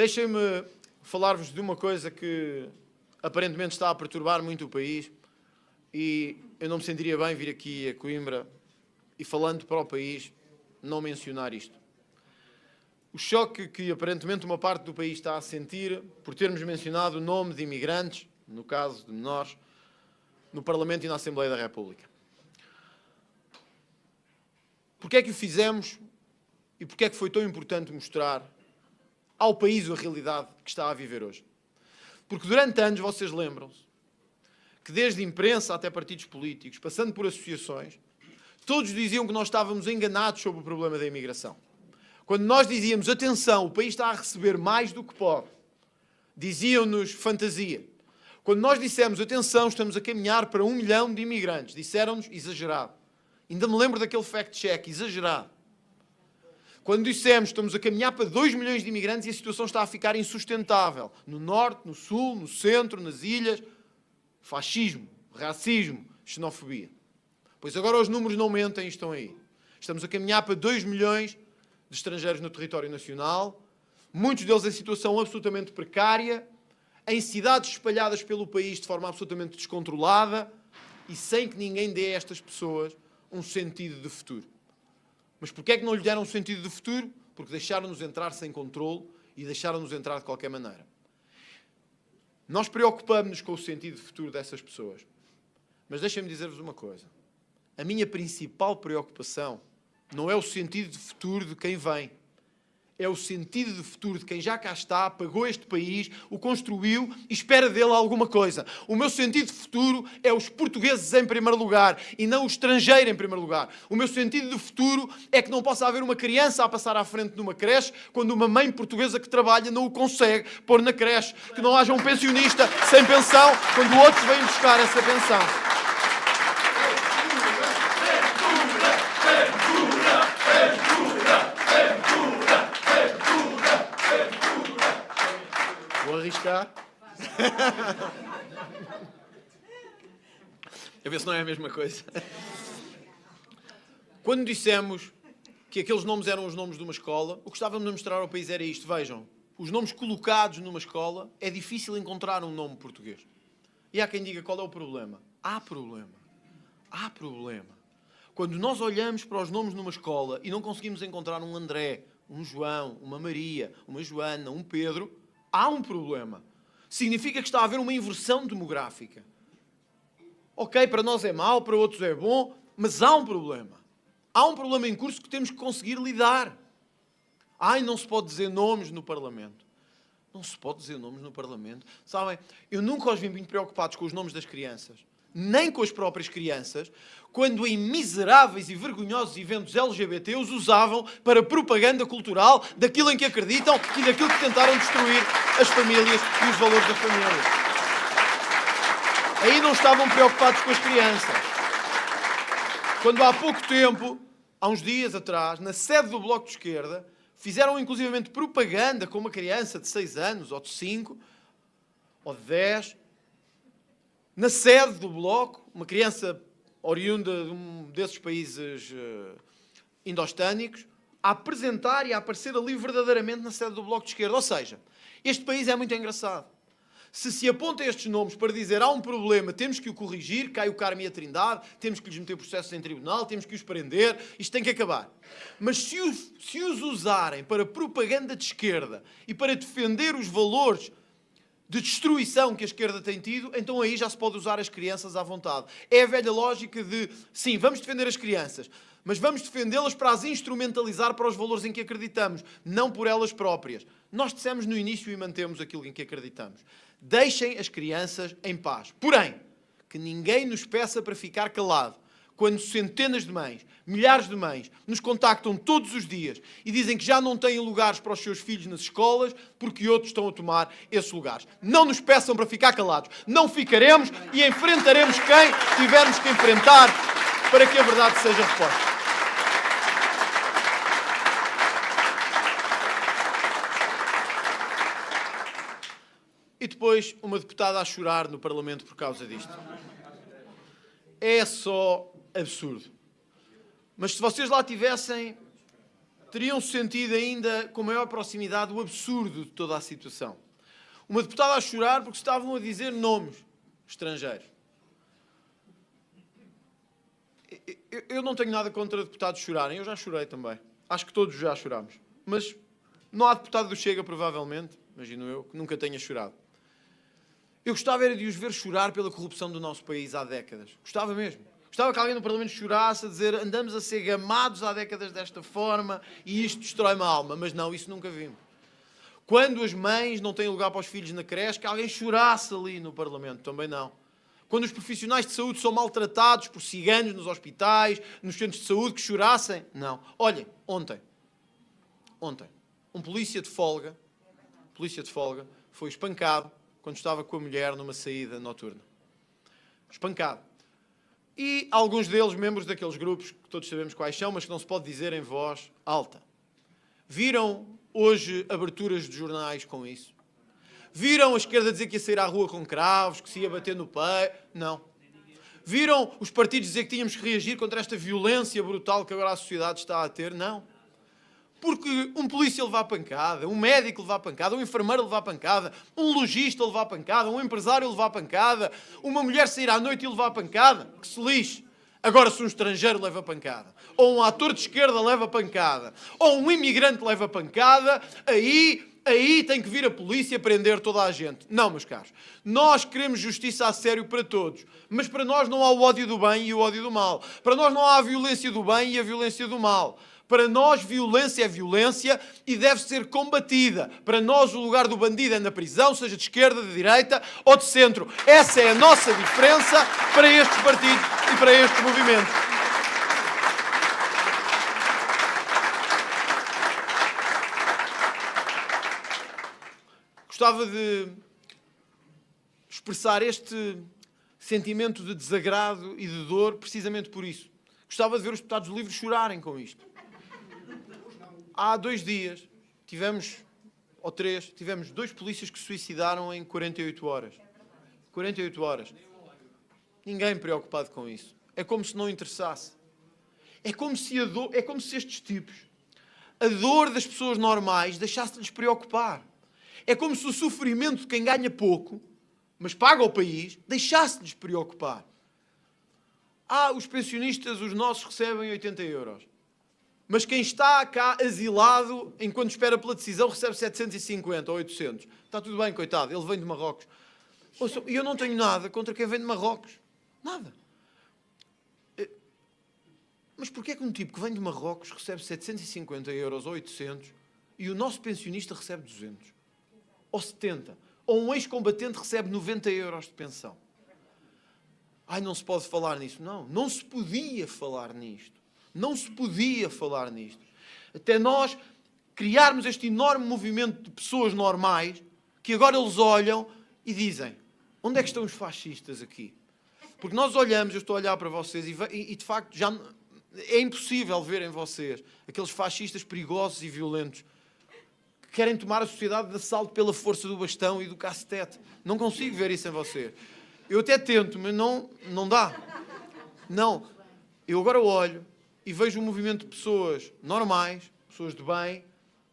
Deixem-me falar-vos de uma coisa que aparentemente está a perturbar muito o país e eu não me sentiria bem vir aqui a Coimbra e, falando para o país, não mencionar isto. O choque que aparentemente uma parte do país está a sentir por termos mencionado o nome de imigrantes, no caso de menores, no Parlamento e na Assembleia da República. Porquê é que o fizemos e porquê é que foi tão importante mostrar ao país a realidade que está a viver hoje? Porque durante anos, vocês lembram-se, que desde imprensa até partidos políticos, passando por associações, todos diziam que nós estávamos enganados sobre o problema da imigração. Quando nós dizíamos, atenção, o país está a receber mais do que pode, diziam-nos fantasia. Quando nós dissemos, atenção, estamos a caminhar para 1 milhão de imigrantes, disseram-nos exagerado. Ainda me lembro daquele fact-check, exagerado. Quando dissemos, estamos a caminhar para 2 milhões de imigrantes e a situação está a ficar insustentável. No norte, no sul, no centro, nas ilhas, fascismo, racismo, xenofobia. Pois agora os números não mentem e estão aí. Estamos a caminhar para 2 milhões de estrangeiros no território nacional, muitos deles em situação absolutamente precária, em cidades espalhadas pelo país de forma absolutamente descontrolada e sem que ninguém dê a estas pessoas um sentido de futuro. Mas porquê é que não lhe deram um sentido de futuro? Porque deixaram-nos entrar sem controle e deixaram-nos entrar de qualquer maneira. Nós preocupamos-nos com o sentido de futuro dessas pessoas. Mas deixem-me dizer-vos uma coisa. A minha principal preocupação não é o sentido de futuro de quem vem. É o sentido de futuro de quem já cá está, pagou este país, o construiu e espera dele alguma coisa. O meu sentido de futuro é os portugueses em primeiro lugar e não o estrangeiro em primeiro lugar. O meu sentido de futuro é que não possa haver uma criança a passar à frente de uma creche quando uma mãe portuguesa que trabalha não o consegue pôr na creche. Que não haja um pensionista sem pensão quando outros vêm buscar essa pensão. Vou arriscar. A ver se não é a mesma coisa. Quando dissemos que aqueles nomes eram os nomes de uma escola, o que estávamos a mostrar ao país era isto. Vejam, os nomes colocados numa escola, é difícil encontrar um nome português. E há quem diga qual é o problema. Há problema. Há problema. Quando nós olhamos para os nomes numa escola e não conseguimos encontrar um André, um João, uma Maria, uma Joana, um Pedro, há um problema. Significa que está a haver uma inversão demográfica. Ok, para nós é mau, para outros é bom, mas há um problema. Há um problema em curso que temos que conseguir lidar. Ai, não se pode dizer nomes no Parlamento. Não se pode dizer nomes no Parlamento. Sabem, eu nunca os vi muito preocupados com os nomes das crianças, nem com as próprias crianças, quando em miseráveis e vergonhosos eventos LGBT os usavam para propaganda cultural daquilo em que acreditam e daquilo que tentaram destruir as famílias e os valores da família. Aí não estavam preocupados com as crianças. Quando há pouco tempo, há uns dias atrás, na sede do Bloco de Esquerda, fizeram inclusivamente propaganda com uma criança de 6 anos, ou de 5, ou de 10, na sede do Bloco, uma criança oriunda de um desses países indostânicos, a apresentar e a aparecer ali verdadeiramente na sede do Bloco de Esquerda. Ou seja, este país é muito engraçado. Se aponta estes nomes para dizer há um problema, temos que o corrigir, Caio Carmo e a Trindade, temos que lhes meter processos em tribunal, temos que os prender, isto tem que acabar. Mas se os usarem para propaganda de esquerda e para defender os valores de destruição que a esquerda tem tido, então aí já se pode usar as crianças à vontade. É a velha lógica de, sim, vamos defender as crianças, mas vamos defendê-las para as instrumentalizar para os valores em que acreditamos, não por elas próprias. Nós dissemos no início e mantemos aquilo em que acreditamos. Deixem as crianças em paz. Porém, que ninguém nos peça para ficar calado quando centenas de mães, milhares de mães, nos contactam todos os dias e dizem que já não têm lugares para os seus filhos nas escolas porque outros estão a tomar esses lugares. Não nos peçam para ficar calados. Não ficaremos e enfrentaremos quem tivermos que enfrentar para que a verdade seja reposta. E depois uma deputada a chorar no Parlamento por causa disto. É só absurdo. Mas se vocês lá tivessem teriam sentido ainda com maior proximidade o absurdo de toda a situação. Uma deputada a chorar porque estavam a dizer nomes estrangeiros. Eu não tenho nada contra deputados chorarem, eu já chorei também. Acho que todos já chorámos. Mas não há deputado do Chega, provavelmente, imagino eu, que nunca tenha chorado. Eu gostava era de os ver chorar pela corrupção do nosso país há décadas. Gostava mesmo. Gostava que alguém no Parlamento chorasse a dizer andamos a ser gamados há décadas desta forma e isto destrói-me a alma. Mas não, isso nunca vimos. Quando as mães não têm lugar para os filhos na creche, que alguém chorasse ali no Parlamento. Também não. Quando os profissionais de saúde são maltratados por ciganos nos hospitais, nos centros de saúde, que chorassem. Não. Olhem, ontem, um polícia de folga foi espancado quando estava com a mulher numa saída noturna. Espancado. E alguns deles, membros daqueles grupos, que todos sabemos quais são, mas que não se pode dizer em voz alta. Viram hoje aberturas de jornais com isso? Viram a esquerda dizer que ia sair à rua com cravos, que se ia bater no peito? Não. Viram os partidos dizer que tínhamos que reagir contra esta violência brutal que agora a sociedade está a ter? Não. Porque um polícia levar pancada, um médico levar pancada, um enfermeiro levar pancada, um lojista levar pancada, um empresário levar pancada, uma mulher sair à noite e levar pancada, que se lixe. Agora, se um estrangeiro leva pancada, ou um ator de esquerda leva pancada, ou um imigrante leva pancada, aí tem que vir a polícia prender toda a gente. Não, meus caros. Nós queremos justiça a sério para todos. Mas para nós não há o ódio do bem e o ódio do mal. Para nós não há a violência do bem e a violência do mal. Para nós, violência é violência e deve ser combatida. Para nós, o lugar do bandido é na prisão, seja de esquerda, de direita ou de centro. Essa é a nossa diferença para estes partidos e para estes movimentos. Gostava de expressar este sentimento de desagrado e de dor precisamente por isso. Gostava de ver os deputados livres chorarem com isto. Há 2 dias, ou 3, tivemos 2 polícias que se suicidaram em 48 horas. 48 horas. Ninguém preocupado com isso. É como se não interessasse. É como se estes tipos, a dor das pessoas normais, deixasse de lhes preocupar. É como se o sofrimento de quem ganha pouco, mas paga ao país, deixasse de lhes preocupar. Os pensionistas, os nossos, recebem 80 euros. Mas quem está cá asilado, enquanto espera pela decisão, recebe 750 ou 800. Está tudo bem, coitado, ele vem de Marrocos. E eu não tenho nada contra quem vem de Marrocos. Nada. Mas porquê é que um tipo que vem de Marrocos recebe 750 euros ou 800 e o nosso pensionista recebe 200? Ou 70? Ou um ex-combatente recebe 90 euros de pensão? Não se pode falar nisso. Não se podia falar nisto. Não se podia falar nisto. Até nós criarmos este enorme movimento de pessoas normais que agora eles olham e dizem: onde é que estão os fascistas aqui? Porque nós olhamos, eu estou a olhar para vocês e de facto já é impossível ver em vocês aqueles fascistas perigosos e violentos que querem tomar a sociedade de assalto pela força do bastão e do cacetete. Não consigo ver isso em vocês. Eu até tento, mas não dá. Não. Eu agora olho e vejo um movimento de pessoas normais, pessoas de bem,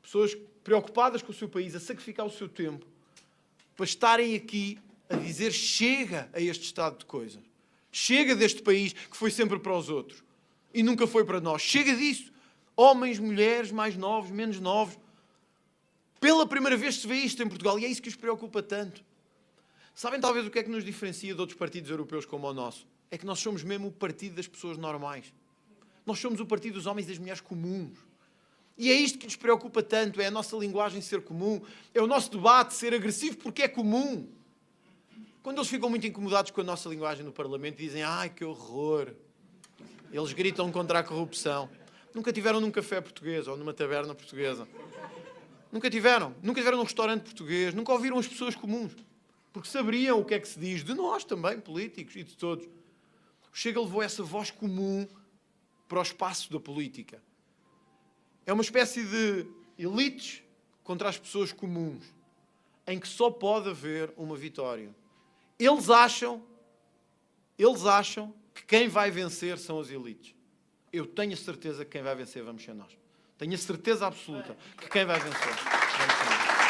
pessoas preocupadas com o seu país, a sacrificar o seu tempo, para estarem aqui a dizer chega a este estado de coisas. Chega deste país que foi sempre para os outros e nunca foi para nós. Chega disso. Homens, mulheres, mais novos, menos novos. Pela primeira vez se vê isto em Portugal e é isso que os preocupa tanto. Sabem talvez o que é que nos diferencia de outros partidos europeus como o nosso? É que nós somos mesmo o partido das pessoas normais. Nós somos o partido dos homens e das mulheres comuns. E é isto que nos preocupa tanto, é a nossa linguagem ser comum, é o nosso debate ser agressivo porque é comum. Quando eles ficam muito incomodados com a nossa linguagem no Parlamento, dizem: ai, que horror. Eles gritam contra a corrupção. Nunca tiveram num café português ou numa taberna portuguesa. Nunca tiveram num restaurante português, nunca ouviram as pessoas comuns. Porque saberiam o que é que se diz de nós também, políticos e de todos. O Chega levou essa voz comum para o espaço da política. É uma espécie de elites contra as pessoas comuns, em que só pode haver uma vitória. Eles acham que quem vai vencer são as elites. Eu tenho a certeza que quem vai vencer vamos ser nós. Tenho a certeza absoluta que quem vai vencer vai ser.